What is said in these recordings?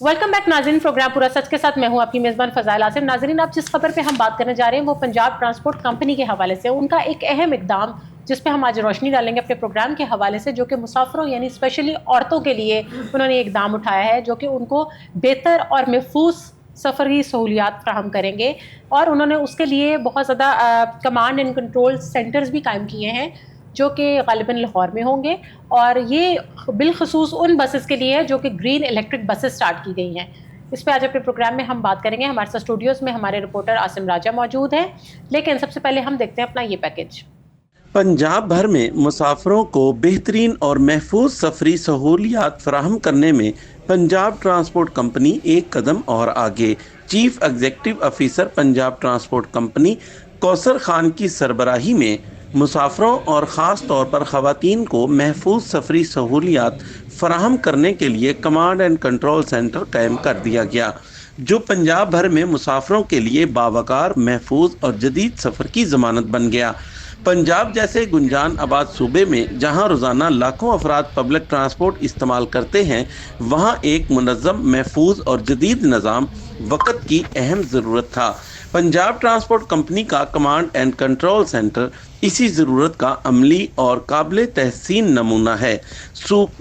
Welcome back नाजरीन, programme पूरा सच के साथ मैं हूं आपकी मेज़बान फ़ज़ाइल आसिम। नाजरीन, आप जिस खबर पे हम बात करने जा रहे हैं वो पंजाब ट्रांसपोर्ट कंपनी के हवाले से, उनका एक अहम इकदाम जिस पे हम आज रोशनी डालेंगे अपने प्रोग्राम के हवाले से, जो कि मुसाफिरों यानी स्पेशली औरतों के लिए उन्होंने एक इकदाम उठाया है जो कि उनको बेहतर और महफूज सफ़र की सहूलियात फ्राहम करेंगे। और उन्होंने उसके लिए बहुत ज़्यादा कमांड एंड कंट्रोल सेंटर्स भी कायम किए हैं जो कि ग़ालिबन लाहौर में होंगे, और ये बिलखसूस उन बसेस के लिए है जो कि ग्रीन इलेक्ट्रिक बसेस स्टार्ट की गई हैं। इस पे आज अपने प्रोग्राम में हम बात करेंगे। हमारे साथ स्टूडियोज़ में हमारे रिपोर्टर आसिम राजा मौजूद हैं, लेकिन सबसे पहले हम देखते हैं अपना ये पैकेज। पंजाब भर में मुसाफिरों को बेहतरीन और महफूज सफरी सहूलियात फराहम करने में पंजाब ट्रांसपोर्ट कंपनी एक कदम और आगे। Chief executive officer Punjab transport company Kausar Khan की सरबराही में मुसाफिरों और ख़ास तौर पर ख़वातीन को महफूज सफरी सहूलियात फराहम करने के लिए कमांड एंड कंट्रोल सेंटर कायम कर दिया गया, जो पंजाब भर में मुसाफिरों के लिए बावकार, महफूज और जदीद सफ़र की ज़मानत बन गया। पंजाब जैसे गुंजान आबाद सूबे में जहां रोज़ाना लाखों अफराद पब्लिक ट्रांसपोर्ट इस्तेमाल करते हैं, वहां एक मुनज़्ज़म, महफूज और जदीद निज़ाम वक़्त की अहम ज़रूरत था। पंजाब ट्रांसपोर्ट कंपनी का कमांड एंड कंट्रोल सेंटर इसी ज़रूरत का अमली और काबिल तहसीन नमूना है।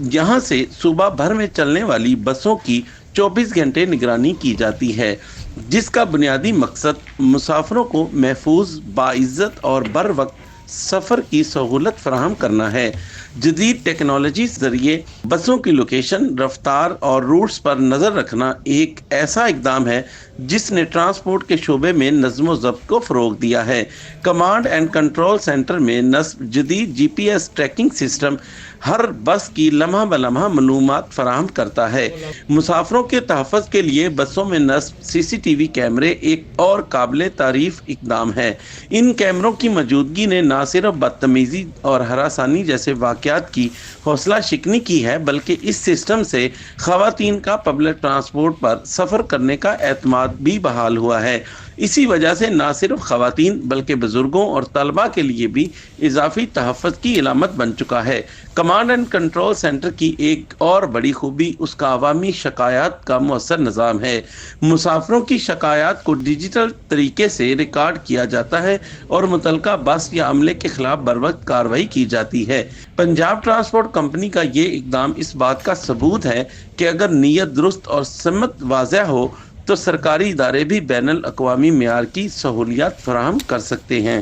यहाँ से सूबा भर में चलने वाली बसों की 24 घंटे निगरानी की जाती है, जिसका बुनियादी मकसद मुसाफिरों को महफूज, बाइज़्ज़त और बर वक्त सफ़र की सहूलत फराहम करना है। जदीद टेक्नोलॉजी ज़रिए बसों की लोकेशन, रफ्तार और रूट्स पर नज़र रखना एक ऐसा इकदाम है जिसने ट्रांसपोर्ट के शोबे में नज़्म व ज़ब्त को फ़रोग दिया है। कमांड एंड कंट्रोल सेंटर में नस्ब जदीद GPS ट्रैकिंग सिस्टम हर बस की लम्हा ब लम्हा मालूमात फराहम करता है। मुसाफिरों के तहफ़्फ़ुज़ के लिए बसों में नस्ब CCTV कैमरे एक और काबिल तारीफ़ इकदाम है। इन कैमरों की मौजूदगी ने न सिर्फ बदतमीज़ी और हरासानी जैसे वाक़यात की हौसला शिकनी की है, बल्कि इस सिस्टम से ख़वातीन का पब्लिक ट्रांसपोर्ट पर सफ़र करने का एतमाद भी बहाल हुआ है। इसी वजह से न सिर्फ ख़वातीन बल्कि बुज़ुर्गों और तलबा के लिए भी इजाफी तहफ़्फ़ुज़ की इलामत बन चुका है। कमांड एंड कंट्रोल सेंटर की एक और बड़ी खूबी उसका अवामी शिकायत का मौसर निज़ाम है। मुसाफिरों की शिकायत को डिजिटल तरीके से रिकॉर्ड किया जाता है और मुतलका बस या अमले के खिलाफ बर वक्त कार्रवाई की जाती है। पंजाब ट्रांसपोर्ट कंपनी का ये इकदाम इस बात का सबूत है कि अगर नीयत दुरुस्त और सम्मत वाज़ह हो तो सरकारी इदारे भी बैनुल अक़वामी मेयार की सहूलियात फराहम कर सकते हैं।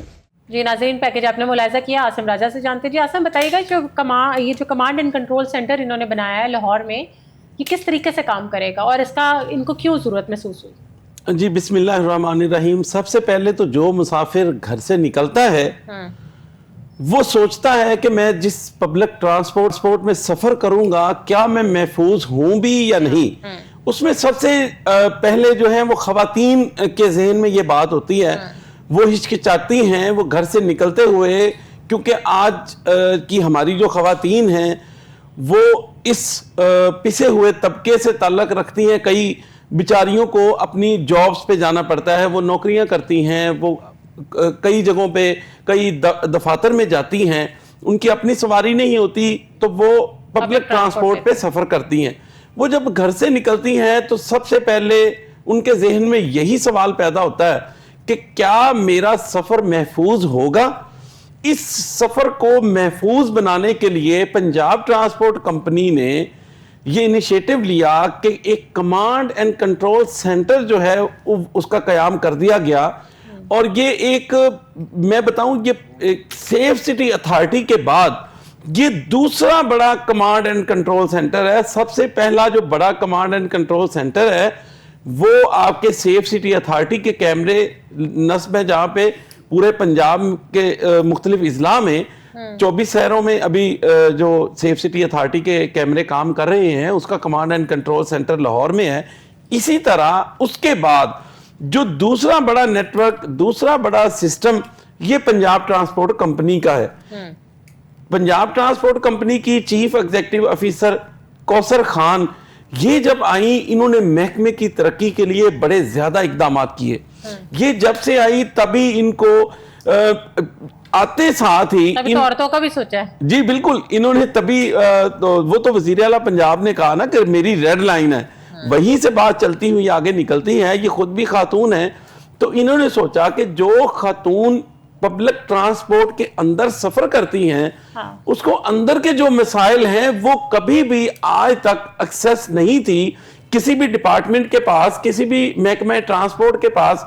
जी नाज़रीन, पैकेज आपने मुलाहिज़ा किया। आसिम राजा से जानते जी। आसिम, बताइएगा ये जो कमांड एंड कंट्रोल सेंटर इन्होंने बनाया है लाहौर में, ये किस तरीके से काम करेगा और इसका इनको क्यों ज़रूरत महसूस हुई? जी, बिस्मिल्लाहिर्रहमानिर्रहीम। सबसे पहले तो जो मुसाफिर घर से निकलता है वो सोचता है कि मैं जिस पब्लिक ट्रांसपोर्ट में सफ़र करूंगा, क्या मैं महफूज हूं भी या नहीं। उसमें सबसे पहले जो है वो ख़वातीन के जहन में ये बात होती है, वो हिचकिचाती हैं वो घर से निकलते हुए, क्योंकि आज की हमारी जो ख़वातीन हैं वो इस पिसे हुए तबके से ताल्लुक़ रखती हैं। कई बेचारियों को अपनी जॉब्स पे जाना पड़ता है, वो नौकरियां करती हैं, वो कई जगहों पे कई दफातर में जाती हैं, उनकी अपनी सवारी नहीं होती तो वो पब्लिक ट्रांसपोर्ट पे सफ़र करती हैं। वो जब घर से निकलती हैं तो सबसे पहले उनके जहन में यही सवाल पैदा होता है कि क्या मेरा सफ़र महफूज होगा। इस सफ़र को महफूज बनाने के लिए पंजाब ट्रांसपोर्ट कंपनी ने ये इनिशिएटिव लिया कि एक कमांड एंड कंट्रोल सेंटर जो है उसका क़याम कर दिया गया। और ये एक, मैं बताऊं, ये एक सेफ सिटी अथॉरिटी के बाद ये दूसरा बड़ा कमांड एंड कंट्रोल सेंटर है। सबसे पहला जो बड़ा कमांड एंड कंट्रोल सेंटर है वो आपके सेफ सिटी अथॉरिटी के कैमरे नस्ब है, जहाँ पे पूरे पंजाब के मुख्तलिफ इजला में 24 शहरों में अभी जो सेफ सिटी अथॉरिटी के कैमरे काम कर रहे हैं, उसका command and control centre Lahore में है। इसी तरह उसके बाद जो दूसरा बड़ा नेटवर्क, दूसरा बड़ा सिस्टम, ये पंजाब ट्रांसपोर्ट कंपनी का है। पंजाब ट्रांसपोर्ट कंपनी की chief executive officer Kausar Khan ये जब आई, इन्होंने महकमे की तरक्की के लिए बड़े ज्यादा इकदाम किए। ये जब से आई तभी इनको आते साथ ही तो औरतों का भी सोचा है। जी बिल्कुल, इन्होंने तभी वो तो वजीर आला पंजाब ने कहा ना कि मेरी रेड लाइन है, वहीं से बात चलती हुई आगे निकलती है। ये खुद भी खातून है, तो इन्होंने सोचा कि जो खातून पब्लिक ट्रांसपोर्ट के अंदर सफर करती हैं, हाँ। उसको अंदर के जो मसाइल हैं वो कभी भी आज तक एक्सेस नहीं थी किसी भी डिपार्टमेंट के पास, किसी भी महकमे ट्रांसपोर्ट के पास,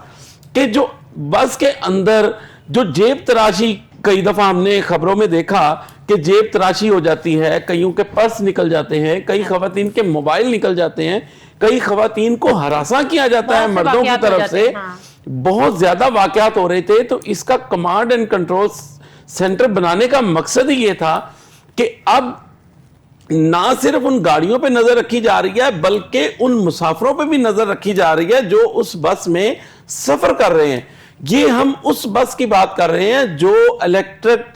कि जो बस के अंदर जो जेब तराशी, कई दफा हमने खबरों में देखा कि जेब तराशी हो जाती है, कईयों के पर्स निकल जाते हैं, कई खवातीन के मोबाइल निकल जाते हैं, कई खवातीन को हरासा किया जाता है मर्दों की तरफ से। बहुत ज्यादा वाकयात हो रहे थे। तो इसका कमांड एंड कंट्रोल सेंटर बनाने का मकसद ही ये था कि अब ना सिर्फ उन गाड़ियों पे नजर रखी जा रही है, बल्कि उन मुसाफिरों पे भी नजर रखी जा रही है जो उस बस में सफर कर रहे हैं। ये हम उस बस की बात कर रहे हैं जो इलेक्ट्रिक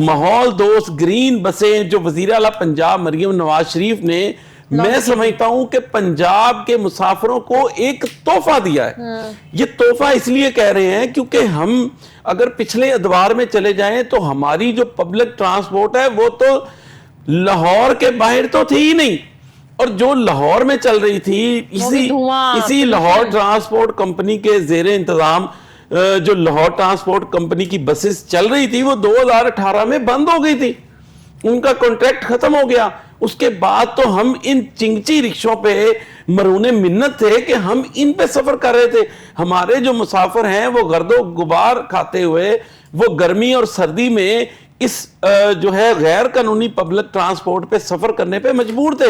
माहौल दोस्त ग्रीन बसें, जो वजीर आला पंजाब मरियम नवाज शरीफ ने, मैं समझता हूं कि पंजाब के मुसाफिरों को एक तोहफा दिया है। ये तोहफा इसलिए कह रहे हैं क्योंकि हम अगर पिछले अदवार में चले जाएं तो हमारी जो पब्लिक ट्रांसपोर्ट है वो तो लाहौर के बाहर तो थी ही नहीं, और जो लाहौर में चल रही थी इसी लाहौर ट्रांसपोर्ट कंपनी के जेर इंतजाम जो लाहौर ट्रांसपोर्ट कंपनी की बसेस चल रही थी वो 2018 में बंद हो गई थी, उनका कॉन्ट्रैक्ट खत्म हो गया। उसके बाद तो हम इन चिंगची रिक्शों पे मरूने मिन्नत थे कि हम इन पे सफर कर रहे थे। हमारे जो मुसाफिर हैं वो गर्दो गुबार खाते हुए वो गर्मी और सर्दी में इस जो है गैर कानूनी पब्लिक ट्रांसपोर्ट पे सफर करने पे मजबूर थे।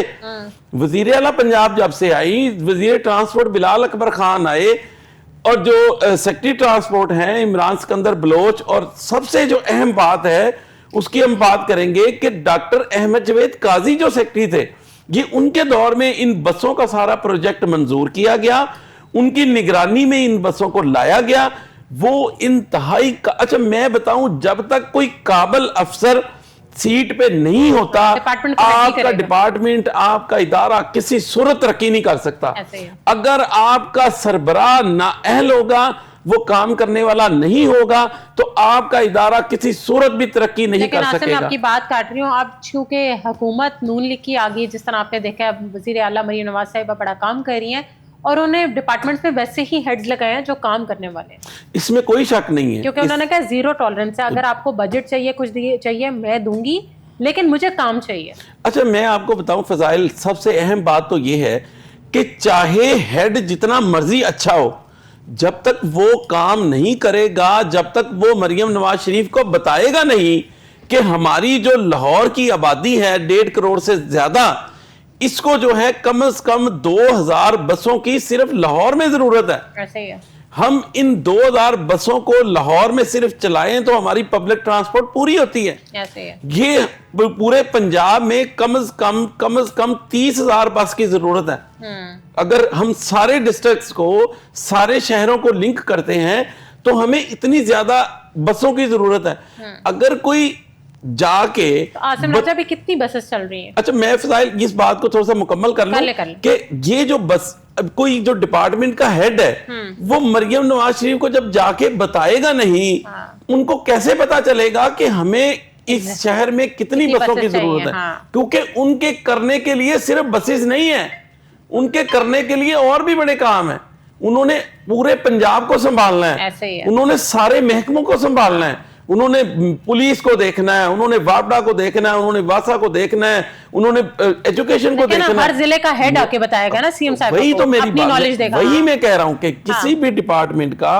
वजीर आला पंजाब जब से आई, वजीर ट्रांसपोर्ट बिलाल अकबर खान आए, और जो सेक्रेटरी ट्रांसपोर्ट हैं इमरान सिकंदर बलोच, और सबसे जो अहम बात है उसकी हम बात करेंगे कि डॉक्टर अहमद जवेद काजी जो सेक्रेटरी थे, ये उनके दौर में इन बसों का सारा प्रोजेक्ट मंजूर किया गया, उनकी निगरानी में इन बसों को लाया गया। वो इंतहाई अच्छा मैं बताऊं, जब तक कोई काबिल अफसर सीट पे नहीं होता आपका डिपार्टमेंट, आपका इदारा किसी सूरत तरक्की नहीं कर सकता। अगर आपका सरबराह नाअहल होगा, वो काम करने वाला नहीं होगा, तो आपका इदारा किसी सूरत भी तरक्की नहीं कर सकेगा। मैं आपकी बात काट रही हूँ, आप चूंकि हुकूमत नून लीग की आ गई, जिस तरह आपने देखा वजीर आला मरियम नवाज साहिबा बड़ा काम कर रही हैं, और उन्हें डिपार्टमेंट में वैसे ही हेड्स लगाए हैं जो काम करने वाले हैं, इसमें कोई शक नहीं है, क्योंकि उन्होंने कहा जीरो टॉलरेंस है, अगर आपको बजट चाहिए, कुछ चाहिए मैं दूंगी, लेकिन मुझे काम चाहिए। अच्छा मैं आपको बताऊं फजाइल, सबसे अहम बात तो ये है कि चाहे हेड जितना मर्जी अच्छा हो, जब तक वो काम नहीं करेगा, जब तक वो मरियम नवाज शरीफ को बताएगा नहीं कि हमारी जो लाहौर की आबादी है 1.5 करोड़ से ज्यादा, इसको जो है कम से कम 2000 बसों की सिर्फ लाहौर में जरूरत है। ऐसे ही है। हम इन 2000 बसों को लाहौर में सिर्फ चलाएं तो हमारी पब्लिक ट्रांसपोर्ट पूरी होती है। ऐसे है। ये पूरे पंजाब में कम से कम 30,000 बस की जरूरत है। अगर हम सारे डिस्ट्रिक्ट्स को, सारे शहरों को लिंक करते हैं तो हमें इतनी ज्यादा बसों की जरूरत है। अगर कोई जाके तो आसिम राजा भी कितनी बसेस चल रही हैं? अच्छा मैं फिलहाल इस बात को थोड़ा सा मुकम्मल कर लूं कि ये जो बस कोई जो डिपार्टमेंट का हेड है वो मरियम नवाज शरीफ को जब जाके बताएगा नहीं, उनको कैसे पता चलेगा कि हमें इस शहर में कितनी बसों की जरूरत है? क्योंकि उनके करने के लिए सिर्फ बसेस नहीं है, उनके करने के लिए और भी बड़े काम है। उन्होंने पूरे पंजाब को संभालना है, उन्होंने सारे महकमों को संभालना है, उन्होंने पुलिस को देखना है, उन्होंने वापडा को देखना है, उन्होंने वासा को देखना है, उन्होंने एजुकेशन को देखना है। हर जिले का हेड आके बताएगा ना सीएम साहब, वही तो मेरी बात है, वही मैं कह रहा हूं कि किसी भी डिपार्टमेंट का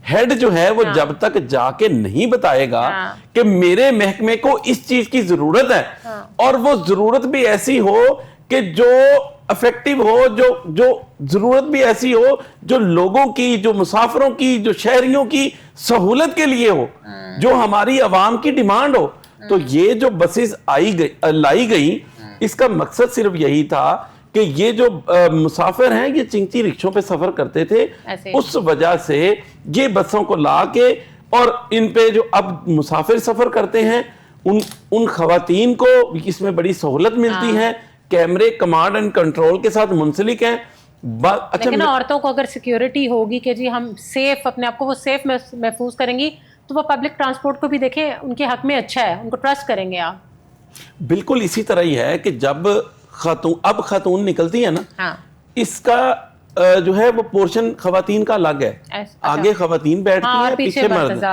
हेड जो है वो जब तक जाके नहीं बताएगा कि मेरे महकमे को इस चीज की जरूरत है, और वो जरूरत भी ऐसी हो कि जो इफेक्टिव हो, जो जरूरत भी ऐसी हो जो लोगों की, जो मुसाफिरों की, जो शहरियों की सहूलत के लिए हो, जो हमारी आवाम की डिमांड हो। तो ये जो बसेस लाई गई, इसका मकसद सिर्फ यही था कि ये जो मुसाफिर हैं ये चिंची रिक्शों पे सफर करते थे, उस वजह से ये बसों को ला के और इन पे जो अब मुसाफिर सफर करते हैं उन खवातीन को इसमें बड़ी सहूलत मिलती है। कैमरे कमांड एंड कंट्रोल के साथ मुंसलिक हैं। अच्छा, लेकिन औरतों को अगर सिक्योरिटी होगी कि जी हम सेफ, अपने आप को वो सेफ महफूज करेंगी, तो वो पब्लिक ट्रांसपोर्ट को भी देखें उनके हक में अच्छा है, उनको ट्रस्ट करेंगे आप। बिल्कुल इसी तरह ही है कि जब खातून निकलती है ना, اس کا جو ہے وہ پورشن خواتین کا الگ ہے, آگے خواتین بیٹھتی ہیں, پیچھے مرد,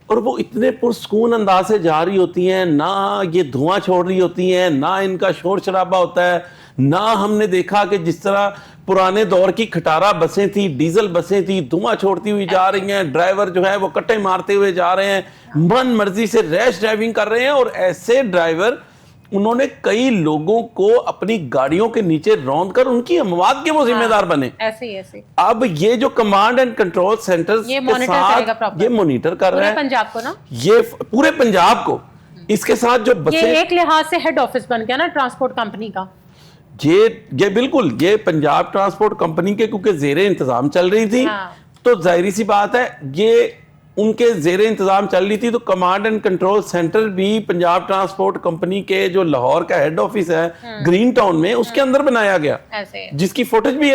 اور وہ اتنے پرسکون انداز سے جا رہی ہوتی ہیں, نہ یہ دھواں چھوڑ رہی ہوتی ہیں, نہ ان کا شور شرابہ ہوتا ہے, نہ ہم نے دیکھا کہ جس طرح پرانے دور کی کھٹارہ بسیں تھی, ڈیزل بسیں تھی, دھواں چھوڑتی ہوئی جا رہی ہیں, ڈرائیور جو ہے وہ کٹے مارتے ہوئے جا رہے ہیں, من مرضی سے ریش ڈرائیونگ کر رہے ہیں. اور ایسے ڈرائیور انہوں نے کئی لوگوں کو اپنی گاڑیوں کے نیچے روند کر ان کی اموات کے وہ ذمہ دار بنے. اب یہ جو کمانڈ اینڈ کنٹرول سینٹرز کے ساتھ یہ مانیٹر کر رہے ہیں پنجاب کو نا, یہ پورے پنجاب کو, اس کے ساتھ جو بسیں, یہ ایک لحاظ سے ہیڈ آفس بن گیا نا ٹرانسپورٹ کمپنی کا. یہ بالکل یہ پنجاب ٹرانسپورٹ کمپنی کے کیونکہ زیر انتظام چل رہی تھی, تو ظاہری سی بات ہے یہ ان کے زیر انتظام چل رہی تھی, تو کمانڈ اینڈ کنٹرول سینٹر بھی پنجاب ٹرانسپورٹ کمپنی کے جو لاہور کا ہیڈ آفس ہے گرین ٹاؤن میں, اس کے اندر بنایا گیا, جس کی فوٹیج بھی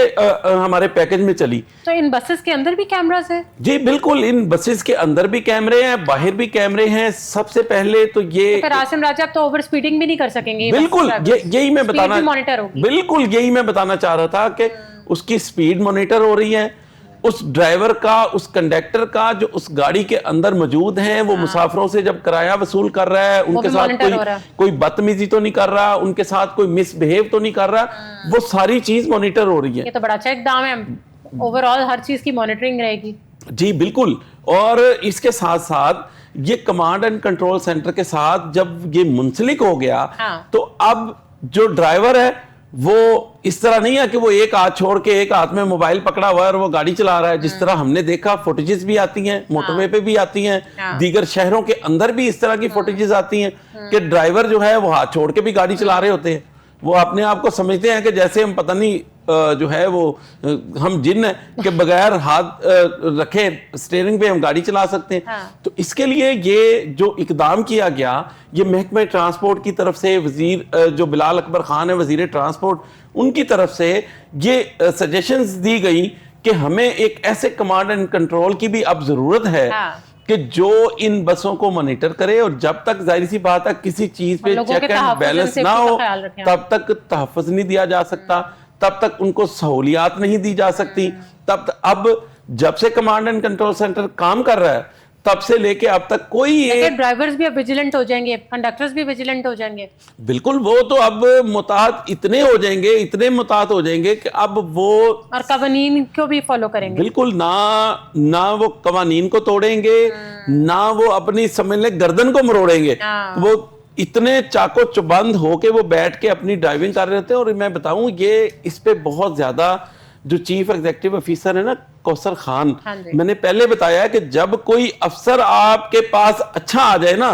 ہمارے پیکج میں چلی. تو ان بسز کے اندر بھی کیمراز ہیں؟ جی بالکل, ان بسز کے اندر بھی کیمرے ہیں, باہر بھی کیمرے ہیں. سب سے پہلے تو یہ پھر عاصم راجہ اب تو اوور سپیڈنگ بھی نہیں کر سکیں گے. بالکل یہی میں بتانا چاہ رہا تھا کہ اس کی سپیڈ مانیٹر ہو رہی ہے, اس ڈرائیور کا, اس کنڈکٹر کا جو اس گاڑی کے اندر موجود ہیں, وہ مسافروں سے جب کرایہ وصول کر رہا ہے, ان کے ساتھ کوئی بدتمیزی تو نہیں کر رہا, ان کے ساتھ کوئی مس بہیو تو نہیں کر رہا, وہ ساری چیز مانیٹر ہو رہی ہے. یہ تو بڑا اچھا اقدام ہے, اوور آل ہر چیز کی مانیٹرنگ رہے گی. جی بالکل. اور اس کے ساتھ ساتھ یہ کمانڈ اینڈ کنٹرول سینٹر کے ساتھ جب یہ منسلک ہو گیا, تو اب جو ڈرائیور ہے وہ اس طرح نہیں ہے کہ وہ ایک ہاتھ چھوڑ کے ایک ہاتھ میں موبائل پکڑا ہوا ہے اور وہ گاڑی چلا رہا ہے, جس طرح ہم نے دیکھا فوٹیجز بھی آتی ہیں, موٹر وے پہ بھی آتی ہیں, دیگر شہروں کے اندر بھی اس طرح کی فوٹیجز آتی ہیں کہ ڈرائیور جو ہے وہ ہاتھ چھوڑ کے بھی گاڑی چلا رہے ہوتے ہیں. وہ اپنے آپ کو سمجھتے ہیں کہ جیسے ہم پتہ نہیں جو ہے وہ ہم جن ہیں کہ بغیر ہاتھ رکھے اسٹیئرنگ پہ ہم گاڑی چلا سکتے ہیں. تو اس کے لیے یہ جو اقدام کیا گیا, یہ محکمہ ٹرانسپورٹ کی طرف سے وزیر جو بلال اکبر خان ہے وزیر ٹرانسپورٹ, ان کی طرف سے یہ سجیشنز دی گئی کہ ہمیں ایک ایسے کمانڈ اینڈ کنٹرول کی بھی اب ضرورت ہے کہ جو ان بسوں کو مانیٹر کرے, اور جب تک ظاہری سی بات ہے کسی چیز پہ چیک اینڈ بیلنس نہ ہو تب تک تحفظ نہیں دیا جا سکتا, تب تک ان کو سہولیات نہیں دی جا سکتی. اب جب سے کمانڈ اینڈ کنٹرول سینٹر کام کر رہا ہے تب سے لے کے اب تک کوئی ڈرائیورز بھی اب ویجیلنٹ ہو جائیں گے, کنڈکٹرز بھی ویجیلنٹ ہو جائیں گے. بالکل, وہ تو اب متعہد اتنے متعہد ہو جائیں گے کہ اب وہ اور قوانین کو بھی فالو کریں گے. بالکل, نہ وہ قوانین کو توڑیں گے, نہ وہ اپنی سمجھ لیں گردن کو مروڑیں گے. وہ اتنے چاقو چبند ہو کے وہ بیٹھ کے اپنی ڈرائیونگ کر رہے تھے. اور میں بتاؤں یہ اس پہ بہت زیادہ جو چیف ایگزیکٹو افیسر ہے نا کوثر خان, میں نے پہلے بتایا ہے کہ جب کوئی افسر آپ کے پاس اچھا آ جائے نا,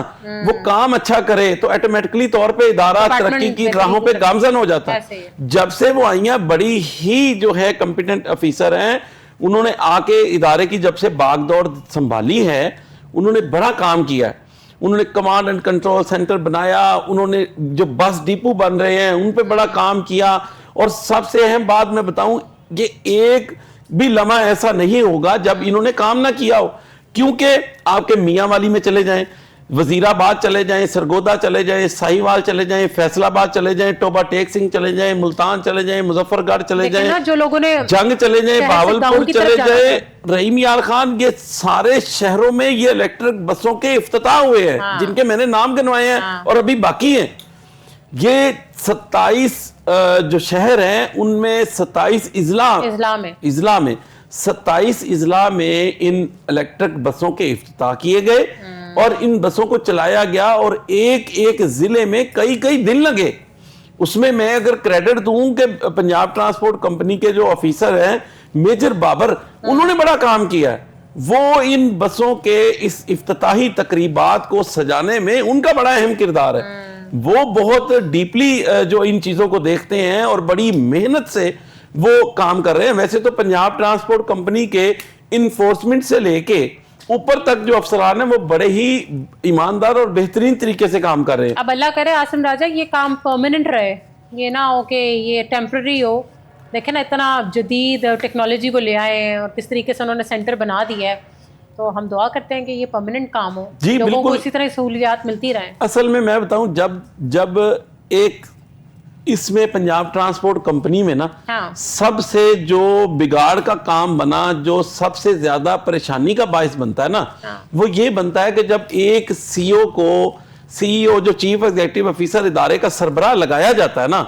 وہ کام اچھا کرے تو آٹومیٹکلی طور پہ ادارہ ترقی کی راہوں پہ گامزن ہو جاتا ہے. جب سے وہ آئی ہیں بڑی ہی جو ہے کمپیٹنٹ افیسر ہیں, انہوں نے آ کے ادارے کی جب سے باغ دوڑ سنبھالی ہے, انہوں نے بڑا کام کیا ہے. انہوں نے کمانڈ اینڈ کنٹرول سینٹر بنایا, انہوں نے جو بس ڈیپو بن رہے ہیں ان پہ بڑا کام کیا. اور سب سے اہم بات میں بتاؤں, یہ ایک بھی لمحہ ایسا نہیں ہوگا جب انہوں نے کام نہ کیا ہو, کیونکہ آپ کے میاں والی میں چلے جائیں, وزیر آباد چلے جائیں, سرگودا چلے جائیں, ساہیوال چلے جائیں, فیصل آباد چلے جائیں, ٹوبہ ٹیک سنگھ چلے جائیں, ملتان چلے جائیں, مظفر گڑھ چلے جائیں, جو لوگوں نے جنگ چلے جائیں, بہاولپور چلے جائیں, رحیم یار خان, یہ سارے شہروں میں یہ الیکٹرک بسوں کے افتتاح ہوئے ہیں جن کے میں نے نام گنوائے ہیں اور ابھی باقی ہیں. یہ 27 جو شہر ہیں ان میں 27 اضلاع میں 27 اضلاع میں ان الیکٹرک بسوں کے افتتاح کیے گئے اور ان بسوں کو چلایا گیا, اور ایک ضلع میں کئی دن لگے. اس میں اگر کریڈٹ دوں کہ پنجاب ٹرانسپورٹ کمپنی کے جو آفیسر ہیں میجر بابر, انہوں نے بڑا کام کیا ہے. وہ ان بسوں کے اس افتتاحی تقریبات کو سجانے میں ان کا بڑا اہم کردار ہے. وہ بہت ڈیپلی جو ان چیزوں کو دیکھتے ہیں اور بڑی محنت سے وہ کام کر رہے ہیں. ویسے تو پنجاب ٹرانسپورٹ کمپنی کے انفورسمنٹ سے لے کے اوپر تک جو افسران ہیں وہ بڑے ہی ایماندار اور بہترین طریقے سے کام کر رہے ہیں. اب اللہ کرے عاصم راجہ یہ کام پرماننٹ رہے, یہ نہ ہو کہ یہ ٹیمپرری ہو. دیکھیں نا اتنا جدید ٹیکنالوجی وہ لے آئے ہیں اور کس طریقے سے انہوں نے سینٹر بنا دیا ہے, تو ہم دعا کرتے ہیں کہ یہ پرماننٹ کام ہو, لوگوں کو اسی طرح سہولیات ملتی رہیں. اصل میں بتاؤں جب ایک اس میں پنجاب ٹرانسپورٹ کمپنی میں نا ہاں سب سے جو بگاڑ کا کام بنا، جو سب سے زیادہ پریشانی کا باعث بنتا ہے نا، وہ یہ بنتا ہے کہ جب ایک سی او جو چیف ایگزیکٹو آفیسر ادارے کا سربراہ لگایا جاتا ہے نا،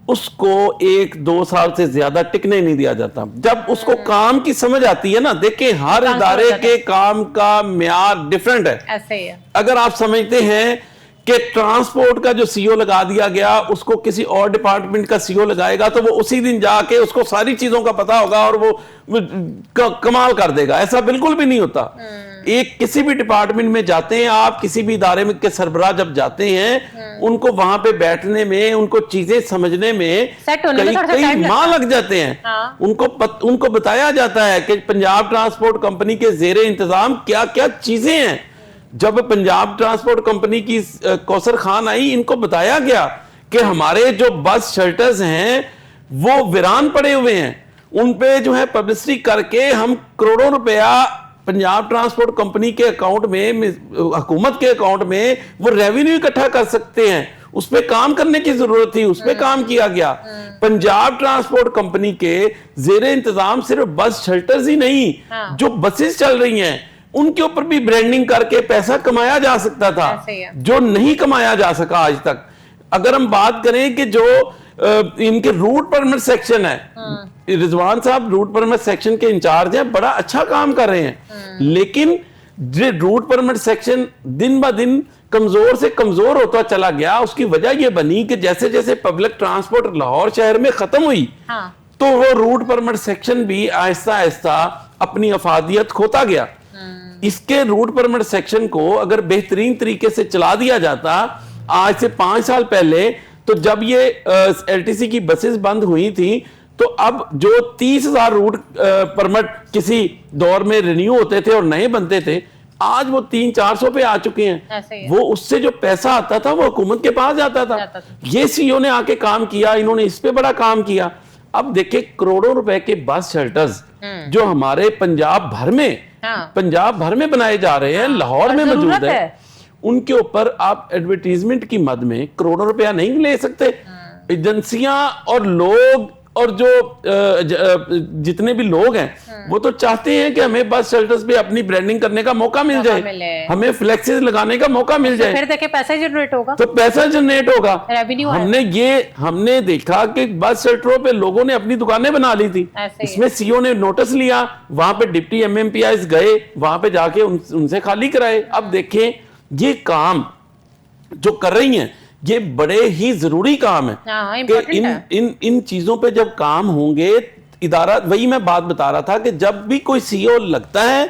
اس کو 1-2 سال سے زیادہ ٹکنے نہیں دیا جاتا. جب اس کو کام کی سمجھ آتی ہے نا، دیکھیں ہر ادارے کے کام کا معیار ڈیفرنٹ ہے. ایسے ہی ہے. اگر آپ سمجھتے ہیں کہ ٹرانسپورٹ کا جو سی او لگا دیا گیا اس کو کسی اور ڈپارٹمنٹ کا سی او لگائے گا تو وہ اسی دن جا کے اس کو ساری چیزوں کا پتا ہوگا اور وہ کمال کر دے گا، ایسا بالکل بھی نہیں ہوتا. ایک کسی بھی ڈپارٹمنٹ میں جاتے ہیں آپ، کسی بھی ادارے میں کے سربراہ جب جاتے ہیں، ان کو وہاں پہ بیٹھنے میں، ان کو چیزیں سمجھنے میں کئی ماہ لگ جاتے ہیں. ان کو بتایا جاتا ہے کہ پنجاب ٹرانسپورٹ کمپنی کے زیر انتظام کیا کیا چیزیں ہیں. جب پنجاب ٹرانسپورٹ کمپنی کی کوثر خان آئی، ان کو بتایا گیا کہ ہمارے جو بس شیلٹرز ہیں وہ ویران پڑے ہوئے ہیں، ان پہ جو ہے پبلسٹی کر کے ہم کروڑوں روپیہ پنجاب ٹرانسپورٹ کمپنی کے اکاؤنٹ میں، حکومت کے اکاؤنٹ میں وہ ریونیو اکٹھا کر سکتے ہیں. اس پہ کام کرنے کی ضرورت تھی، اس پہ کام کیا گیا. پنجاب ٹرانسپورٹ کمپنی کے زیر انتظام صرف بس شیلٹرز ہی نہیں، جو بسز چل رہی ہیں ان کے اوپر بھی برانڈنگ کر کے پیسہ کمایا جا سکتا تھا، جو نہیں کمایا جا سکا آج تک. اگر ہم بات کریں کہ جو ان کے روٹ پرمٹ سیکشن ہے، رضوان صاحب روٹ پرمٹ سیکشن کے انچارج ہیں، بڑا اچھا کام کر رہے ہیں، لیکن روٹ پرمٹ سیکشن دن با دن کمزور سے کمزور ہوتا چلا گیا. اس کی وجہ یہ بنی کہ جیسے جیسے پبلک ٹرانسپورٹ لاہور شہر میں ختم ہوئی تو وہ روٹ پرمٹ سیکشن بھی آہستہ آہستہ اپنی افادیت کھوتا گیا. اس کے روٹ پرمٹ سیکشن کو اگر بہترین طریقے سے چلا دیا جاتا آج سے 5 سال پہلے، تو جب یہ ایل ٹی سی کی بسز بند ہوئی تھی تو اب جو 30,000 روٹ پرمٹ کسی دور میں رینیو ہوتے تھے اور نئے بنتے تھے، آج وہ 300-400 پہ آ چکے ہیں. وہ اس سے جو پیسہ آتا تھا وہ حکومت کے پاس جاتا تھا. یہ سی او نے آ کے کام کیا، انہوں نے اس پہ بڑا کام کیا. اب دیکھیں کروڑوں روپے کے بس شیلٹرز جو ہمارے پنجاب بھر میں بنائے جا رہے ہیں، لاہور میں موجود ہے، ان کے اوپر آپ ایڈورٹیزمنٹ کی مد میں کروڑوں روپیہ نہیں لے سکتے. ایجنسیاں اور لوگ اور جو جتنے بھی لوگ ہیں وہ تو چاہتے ہیں کہ ہمیں بس شیلٹرز پہ اپنی برانڈنگ کرنے کا موقع مل جائے، ہمیں فلیکسز لگانے کا موقع مل جائے، پھر دیکھیں پیسہ جنریٹ ہوگا، تو پیسہ جنریٹ ہوگا. ہم نے دیکھا کہ بس شیلٹروں پہ لوگوں نے اپنی دکانیں بنا لی تھی. اس میں سی او نے نوٹس لیا، وہاں پہ ڈپٹی ایم پی آئیز گئے، وہاں پہ جا کے ان سے خالی کرائے. اب دیکھیں یہ کام جو کر رہی ہیں یہ بڑے ہی ضروری کام ہے کہ ان چیزوں پہ جب کام ہوں گے ادارہ، وہی میں بات بتا رہا تھا کہ جب بھی کوئی سی او لگتا ہے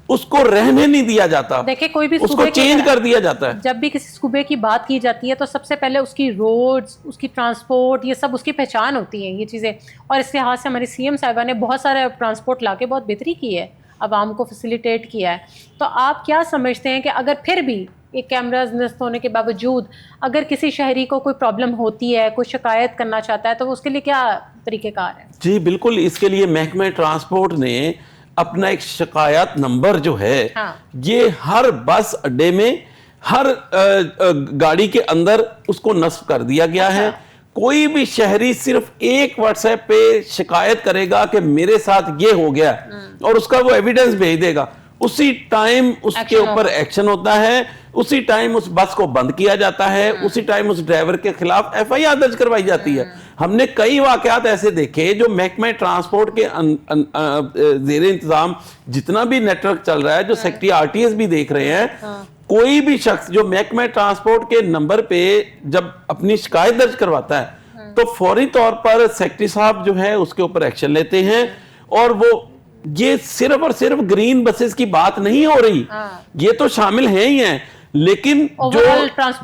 اس کو رہنے نہیں دیا جاتا، دیکھیں کوئی بھی اس کو چینج کر دیا جاتا ہے. جب بھی کسی صوبے کی بات کی جاتی ہے تو سب سے پہلے اس کی روڈز، اس کی ٹرانسپورٹ، یہ سب اس کی پہچان ہوتی ہیں یہ چیزیں. اور اس لحاظ سے ہماری سی ایم صاحبہ نے بہت سارے ٹرانسپورٹ لا کے بہت بہتری کی ہے، عوام کو فیسیلیٹیٹ کیا ہے. تو آپ کیا سمجھتے ہیں کہ اگر پھر بھی ایک کیمراز نصب ہونے کے باوجود اگر کسی شہری کو کوئی پرابلم ہوتی ہے، کوئی شکایت کرنا چاہتا ہے، تو اس کے لیے کیا طریقہ کار ہے؟ جی بالکل، اس کے لیے محکمہ ٹرانسپورٹ نے اپنا ایک شکایت نمبر جو ہے یہ ہر بس اڈے میں، ہر گاڑی کے اندر اس کو نصب کر دیا گیا ہے. کوئی بھی شہری صرف ایک واٹس ایپ پہ شکایت کرے گا کہ میرے ساتھ یہ ہو گیا اور اس کا وہ ایویڈنس بھیج دے گا، اسی ٹائم اس کے اوپر ایکشن ہوتا ہے، اسی ٹائم اس بس کو بند کیا جاتا ہے، اسی ٹائم اس ڈرائیور کے خلاف ایف آئی آر درج کروائی جاتی ہے. ہم نے کئی واقعات ایسے دیکھے جو محکمہ ٹرانسپورٹ کے زیر انتظام جتنا بھی نیٹ ورک چل رہا ہے، جو سیکٹری آر ٹی ایس بھی دیکھ رہے ہیں، کوئی بھی شخص جو محکمہ ٹرانسپورٹ کے نمبر پہ جب اپنی شکایت درج کرواتا ہے تو فوری طور پر سیکٹری صاحب جو ہے اس کے اوپر ایکشن لیتے ہیں. اور وہ یہ صرف اور صرف گرین بسز کی بات نہیں ہو رہی، یہ تو شامل ہیں ہی ہیں، لیکن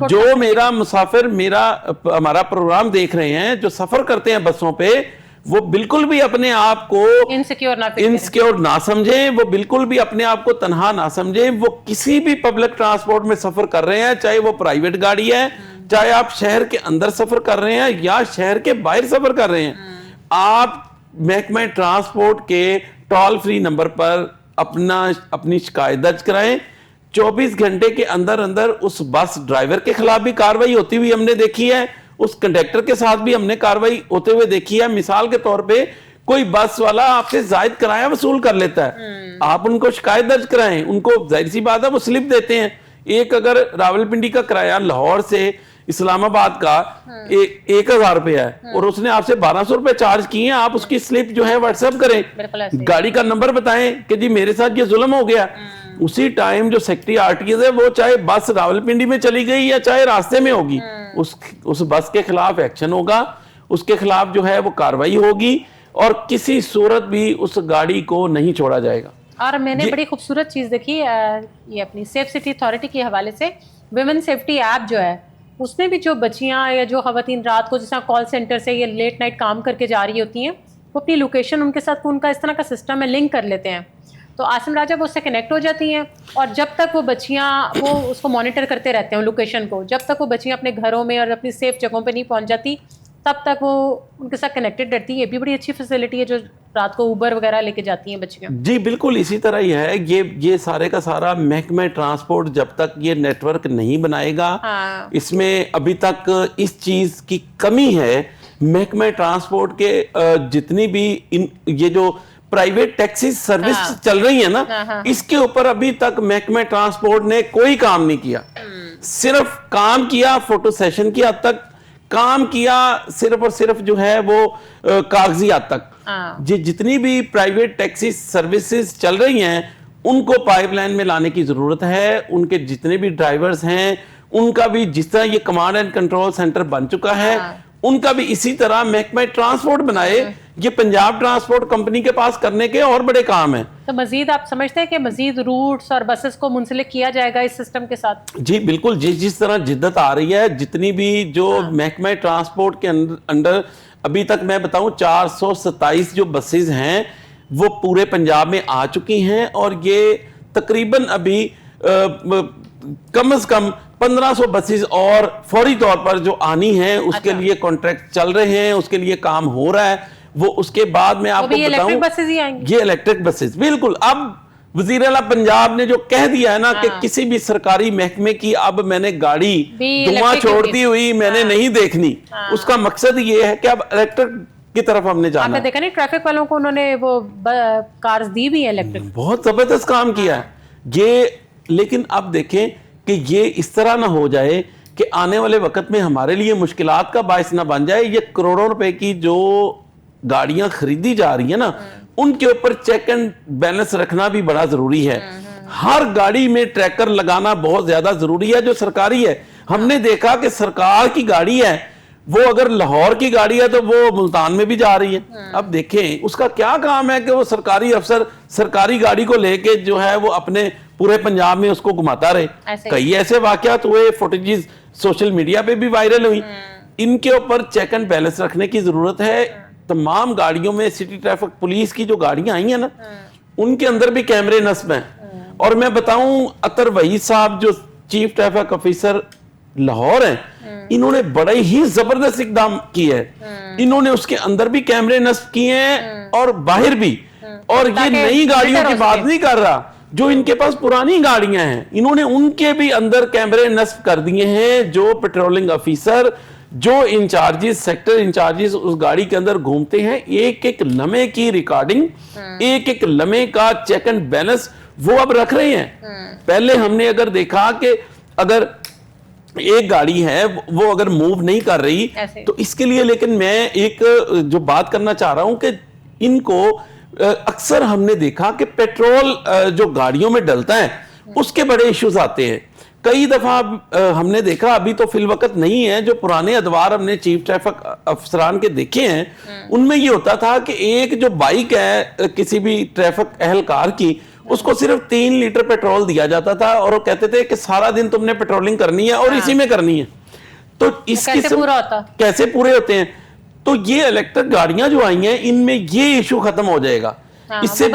جو میرا مسافر ہمارا پروگرام دیکھ رہے ہیں، جو سفر کرتے ہیں بسوں پہ، وہ بالکل بھی اپنے آپ کو انسیکیور نہ سمجھیں، وہ بالکل بھی اپنے آپ کو تنہا نہ سمجھیں. وہ کسی بھی پبلک ٹرانسپورٹ میں سفر کر رہے ہیں، چاہے وہ پرائیویٹ گاڑی ہے، چاہے آپ شہر کے اندر سفر کر رہے ہیں یا شہر کے باہر سفر کر رہے ہیں، آپ محکمہ ٹرانسپورٹ کے ٹول فری نمبر پر اپنی شکایت درج کرائیں. 24 گھنٹے کے اندر اندر اس بس ڈرائیور کے خلاف بھی کاروائی ہوتی ہوئی ہم نے دیکھی ہے، उस कंडक्टर के साथ भी हमने कार्रवाई होते हुए देखी है। मिसाल के तौर पे कोई बस वाला आपसे जायद किराया वसूल कर लेता है, आप उनको शिकायत दर्ज कराएं, उनको जाहिर सी बात है वो स्लिप देते हैं। एक अगर रावलपिंडी का किराया लाहौर से इस्लामाबाद का 1,000 रुपया है और उसने आपसे 1,200 रुपए चार्ज किए हैं, आप उसकी स्लिप जो है व्हाट्सएप करें, गाड़ी का नंबर बताएं कि जी मेरे साथ ये जुल्म हो गया। उसी टाइम जो सेक्रेटरी आरटीएस है वो चाहे बस रावलपिंडी में चली गई या चाहे रास्ते में होगी, उस बस के खिलाफ एक्शन होगा, उसके खिलाफ जो है वो कार्रवाई होगी और किसी सूरत भी उस गाड़ी को नहीं छोड़ा जाएगा। और मैंने बड़ी खूबसूरत चीज़ देखी ये अपनी सेफ सिटी अथॉरिटी के हवाले से, विमेन सेफ्टी ऐप जो है उसमें भी जो बच्चियां या जो खवातीन रात को जैसा कॉल सेंटर से ये लेट नाइट काम करके जा रही होती हैं, वो अपनी लोकेशन उनके साथ उनका इस तरह का सिस्टम है लिंक कर लेते हैं, तो आसिम राजा वो उससे कनेक्ट हो जाती हैं और जब तक वो बच्चियां वो उसको मॉनिटर करते रहते हैं लोकेशन को, जब तक वो बच्चियां अपने घरों में और अपनी सेफ जगहों पे नहीं पहुंच जाती तब तक वो उनके साथ कनेक्टेड रहती है। ये भी बड़ी अच्छी फैसिलिटी है जो रात को उबर वगैरह लेके जाती हैं बच्चियां। जी बिल्कुल इसी तरह ही है। ये सारे का सारा महकमे ट्रांसपोर्ट जब तक ये नेटवर्क नहीं बनाएगा, इसमें अभी तक इस चीज की कमी है। महकमे ट्रांसपोर्ट के जितनी भी ये जो प्राइवेट टैक्सी सर्विस चल रही है ना, इसके ऊपर अभी तक महकमे ट्रांसपोर्ट ने कोई काम नहीं किया। सिर्फ काम किया फोटो सेशन की हद तक, काम किया सिर्फ और सिर्फ जो है वो कागजी हद तक। जितनी भी प्राइवेट टैक्सी सर्विसेज चल रही हैं उनको पाइपलाइन में लाने की जरूरत है। उनके जितने भी ड्राइवर्स हैं उनका भी जिस तरह ये कमांड एंड कंट्रोल सेंटर बन चुका है, उनका भी इसी तरह महकमा ट्रांसपोर्ट बनाए। ये पंजाब ट्रांसपोर्ट कंपनी के पास करने के और बड़े काम है। तो मजीद आप समझते हैं कि मजीद रूट्स और बसेस को मुंसलिक किया जाएगा इस सिस्टम के साथ? जी बिल्कुल, जिस तरह जिद्दत आ रही है, जितनी भी जो महकमा ट्रांसपोर्ट के अंडर अभी तक मैं बताऊं 427 जो बसेस हैं वो पूरे पंजाब में आ चुकी हैं और ये तकरीबन अभी कम से कम 1500 बसेस और फौरी तौर पर जो आनी है उसके लिए कॉन्ट्रैक्ट चल रहे हैं, उसके लिए काम हो रहा है। वो उसके बाद में आपको बताऊं इलेक्ट्रिक बसेस ही आएंगी। ये इलेक्ट्रिक बसेस बिल्कुल। अब वजीर आला पंजाब ने जो कह दिया है ना कि किसी भी सरकारी महकमे की अब मैंने गाड़ी धुआं छोड़ती हुई मैंने नहीं देखनी, उसका मकसद ये है कि अब इलेक्ट्रिक की तरफ हमने जाना। आपने देखा नहीं ट्रैफिक वालों को उन्होंने वो कार्स दी भी है इलेक्ट्रिक, बहुत जबरदस्त काम किया है ये। लेकिन अब देखें कि ये इस तरह ना हो जाए कि आने वाले वक्त में हमारे लिए मुश्किलात का बायस ना बन जाए। ये करोड़ों रुपए की जो गाड़ियां खरीदी जा रही है ना, उनके ऊपर चेक एंड बैलेंस रखना भी बड़ा जरूरी है। हर गाड़ी में ट्रैकर लगाना बहुत ज्यादा जरूरी है जो सरकारी है। हमने देखा कि सरकार की गाड़ी है, वो अगर लाहौर की गाड़ी है तो वो मुल्तान में भी जा रही है। अब देखें उसका क्या काम है कि वो सरकारी अफसर सरकारी गाड़ी को लेके जो है वो अपने पूरे पंजाब में उसको घुमाता रहे। कई ऐसे वाकयात हुए, फुटेजेस सोशल मीडिया पे भी वायरल हुई। इनके ऊपर चेक एंड बैलेंस रखने की जरूरत है। तमाम गाड़ियों में सिटी ट्रैफिक पुलिस की जो गाड़ियां आई हैं ना, उनके अंदर भी कैमरे नस्ब हैं। और मैं बताऊं अतर वहीद साहब जो चीफ ट्रैफिक ऑफिसर लाहौर हैं, इन्होंने बड़े ही जबरदस्त इकदाम किए हैं। इन्होंने उसके अंदर भी कैमरे नस्ब किए हैं और बाहर भी। और ये नई गाड़ियों की बात नहीं कर रहा, जो इनके पास पुरानी गाड़ियां हैं इन्होंने उनके भी अंदर कैमरे नस्ब कर दिए हैं। जो पेट्रोलिंग ऑफिसर, जो इंचार्जेस, सेक्टर इंचार्जेस उस गाड़ी के अंदर घूमते हैं, एक एक लम्हे की रिकॉर्डिंग, एक एक लम्हे का चेक एंड बैलेंस वो अब रख रहे हैं। पहले हमने अगर देखा कि अगर एक गाड़ी है वो अगर मूव नहीं कर रही तो इसके लिए, लेकिन मैं एक जो बात करना चाह रहा हूं कि इनको अक्सर हमने देखा कि पेट्रोल जो गाड़ियों में डलता है उसके बड़े इश्यूज आते हैं। कई दफा हमने देखा, अभी तो फिल वक्त नहीं है, जो पुराने अदवार हमने चीफ ट्रैफिक अफसरान के देखे हैं उनमें ये होता था कि एक जो बाइक है किसी भी ट्रैफिक अहलकार की, उसको सिर्फ 3 लीटर पेट्रोल दिया जाता था और वो कहते थे कि सारा दिन तुमने पेट्रोलिंग करनी है और इसी में करनी है। तो इस कैसे पूरे होते हैं? तो ये इलेक्ट्रिक गाड़ियां जो आई हैं इनमें ये इशू खत्म हो जाएगा। इससे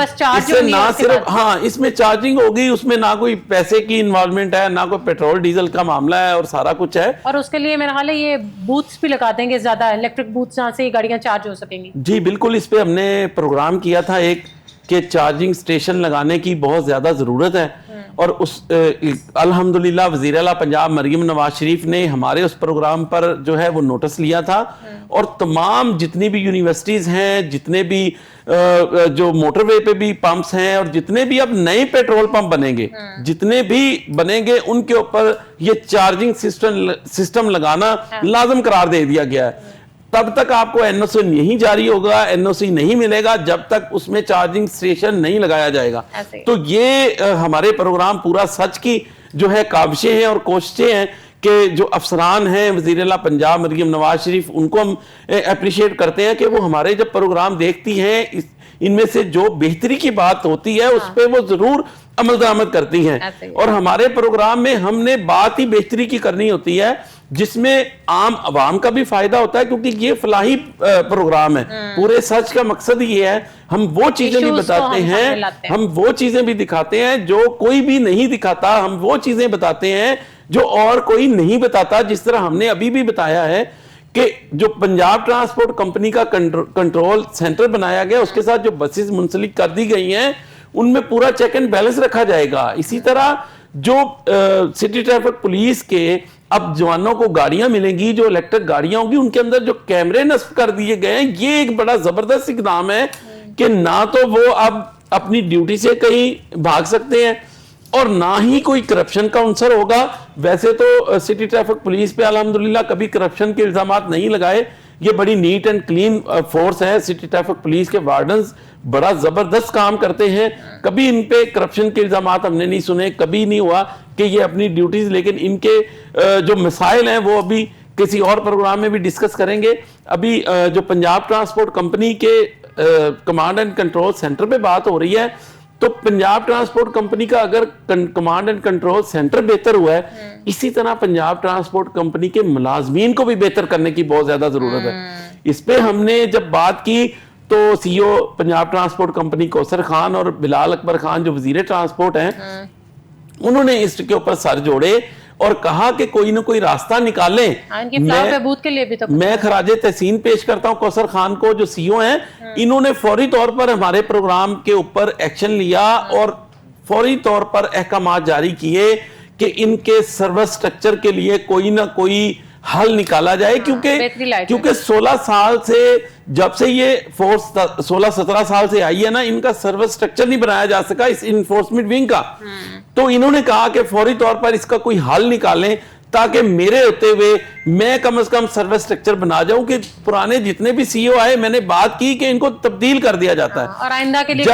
ना सिर्फ इसमें चार्जिंग होगी, उसमें ना कोई पैसे की इन्वॉल्वमेंट है, ना कोई पेट्रोल डीजल का मामला है और सारा कुछ है। और उसके लिए मेरा ख्याल है ये बूथ्स भी लगा देंगे, ज्यादा इलेक्ट्रिक बूथ्स जहां से ये गाड़ियां चार्ज हो सकेंगी। जी बिल्कुल, इस पे हमने प्रोग्राम किया था एक कि चार्जिंग स्टेशन लगाने की बहुत ज्यादा जरूरत है اور اس الحمدللہ وزیر اعلیٰ پنجاب مریم نواز شریف نے ہمارے اس پروگرام پر جو ہے وہ نوٹس لیا تھا، اور تمام جتنی بھی یونیورسٹیز ہیں، جتنے بھی جو موٹر وے پہ بھی پمپس ہیں، اور جتنے بھی اب نئے پیٹرول پمپ بنیں گے، جتنے بھی بنیں گے، ان کے اوپر یہ چارجنگ سسٹم لگانا لازم قرار دے دیا گیا ہے۔ تب تک آپ کو این او سی نہیں جاری ہوگا، این او سی نہیں ملے گا جب تک اس میں چارجنگ سٹیشن نہیں لگایا جائے گا۔ تو یہ ہمارے پروگرام پورا سچ کی جو ہے کاوشیں ہیں اور کوششیں ہیں کہ جو افسران ہیں وزیر اعلیٰ پنجاب مریم نواز شریف، ان کو ہم اپریشیٹ کرتے ہیں کہ وہ ہمارے جب پروگرام دیکھتی ہیں، ان میں سے جو بہتری کی بات ہوتی ہے اس پہ وہ ضرور عمل درآمد کرتی ہیں، اور ہمارے پروگرام میں ہم نے بات ہی بہتری کی کرنی ہوتی ہے جس میں عام عوام کا بھی فائدہ ہوتا ہے، کیونکہ یہ فلاحی پروگرام ہے۔ پورے سچ کا مقصد یہ ہے، ہم وہ چیزیں بھی بتاتے ہیں، ہم وہ چیزیں بھی دکھاتے ہیں جو کوئی بھی نہیں دکھاتا، ہم وہ چیزیں بتاتے ہیں جو اور کوئی نہیں بتاتا، جس طرح ہم نے ابھی بھی بتایا ہے کہ جو پنجاب ٹرانسپورٹ کمپنی کا کنٹرول سینٹر بنایا گیا، اس کے ساتھ جو بسز منسلک کر دی گئی ہیں ان میں پورا چیک اینڈ بیلنس رکھا جائے گا۔ اسی طرح جو سٹی ٹریفک پولیس کے اب جوانوں کو گاڑیاں ملیں گی، جو الیکٹرک گاڑیاں ہوں گی، ان کے اندر جو کیمرے نصب کر دیے گئے ہیں، یہ ایک بڑا زبردست اقدام ہے کہ نہ تو وہ اب اپنی ڈیوٹی سے کہیں بھاگ سکتے ہیں اور نہ ہی کوئی کرپشن کا عنصر ہوگا۔ ویسے تو سٹی ٹریفک پولیس پہ الحمدللہ کبھی کرپشن کے الزامات نہیں لگائے، یہ بڑی نیٹ اینڈ کلین فورس ہے۔ سٹی ٹریفک پولیس کے وارڈنز بڑا زبردست کام کرتے ہیں، کبھی ان پہ کرپشن کے الزامات ہم نے نہیں سنے، کبھی نہیں ہوا کہ یہ اپنی ڈیوٹیز، لیکن ان کے جو مسائل ہیں وہ ابھی کسی اور پروگرام میں بھی ڈسکس کریں گے۔ ابھی جو پنجاب ٹرانسپورٹ کمپنی کے کمانڈ اینڈ کنٹرول سینٹر پہ بات ہو رہی ہے، تو پنجاب ٹرانسپورٹ کمپنی کا اگر کمانڈ اینڈ کنٹرول سینٹر بہتر ہوا ہے، اسی طرح پنجاب ٹرانسپورٹ کمپنی کے ملازمین کو بھی بہتر کرنے کی بہت زیادہ ضرورت ہے۔ اس پہ ہم نے جب بات کی تو سی او پنجاب ٹرانسپورٹ کمپنی کوثر خان اور بلال اکبر خان جو وزیر ٹرانسپورٹ ہیں، انہوں نے اس کے اوپر سر جوڑے اور کہا کہ کوئی نہ کوئی راستہ نکالیں۔ میں خراج تحسین پیش کرتا ہوں کوثر خان کو جو سی او ہیں، انہوں نے فوری طور پر ہمارے پروگرام کے اوپر ایکشن لیا اور فوری طور پر احکامات جاری کیے کہ ان کے سروس سٹرکچر کے لیے کوئی نہ کوئی حل نکالا جائے، کیونکہ 16 سال سے جب سے یہ فورس 16-17 سال سے آئی ہے نا، ان کا سروس سٹرکچر نہیں بنایا جا سکا اس انفورسمنٹ ونگ کا۔ تو انہوں نے کہا کہ فوری طور پر اس کا کوئی حل نکالیں تاکہ میرے ہوتے ہوئے میں کم از کم سروس سٹرکچر بنا جاؤں کہ پرانے جتنے بھی سی او آئے، میں نے بات کی کہ ان کو تبدیل کر دیا جاتا ہے، اور آئندہ کے لیے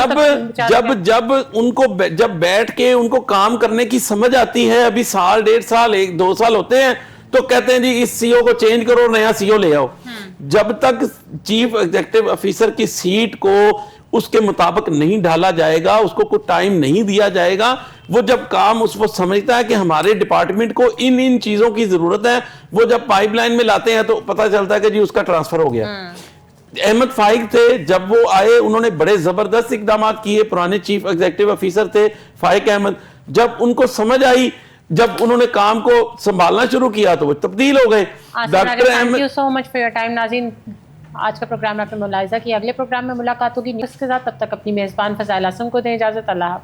جب ان کو جب بیٹھ کے ان کو کام کرنے کی سمجھ آتی ہے، ابھی سال 1.5 سال 1-2 سال ہوتے ہیں تو کہتے ہیں جی اس سی او کو چینج کرو، نیا سی او لے آؤ۔ جب تک چیف ایگزیکٹو آفیسر کی سیٹ کو اس کے مطابق نہیں ڈھالا جائے گا، اس کو کوئی ٹائم نہیں دیا جائے گا، وہ جب کام وہ سمجھتا ہے کہ ہمارے ڈپارٹمنٹ کو ان چیزوں کی ضرورت ہے، وہ جب پائپ لائن میں لاتے ہیں تو پتہ چلتا ہے کہ جی اس کا ٹرانسفر ہو گیا۔ احمد فائق تھے، جب وہ آئے انہوں نے بڑے زبردست اقدامات کیے، پرانے چیف ایگزیکٹو آفیسر تھے فائق احمد، جب ان کو سمجھ آئی، جب انہوں نے کام کو سنبھالنا شروع کیا تو وہ تبدیل ہو گئے۔ Doctor Ahmed, thank you so much for your time. ناظرین، آج کا پروگرام آپ نے ملاحظہ کیا، اگلے پروگرام میں ملاقات ہوگی نیوز کے ساتھ، تب تک اپنی میزبان فضائل اعظم کو دیں اجازت۔ اللہ حافظ۔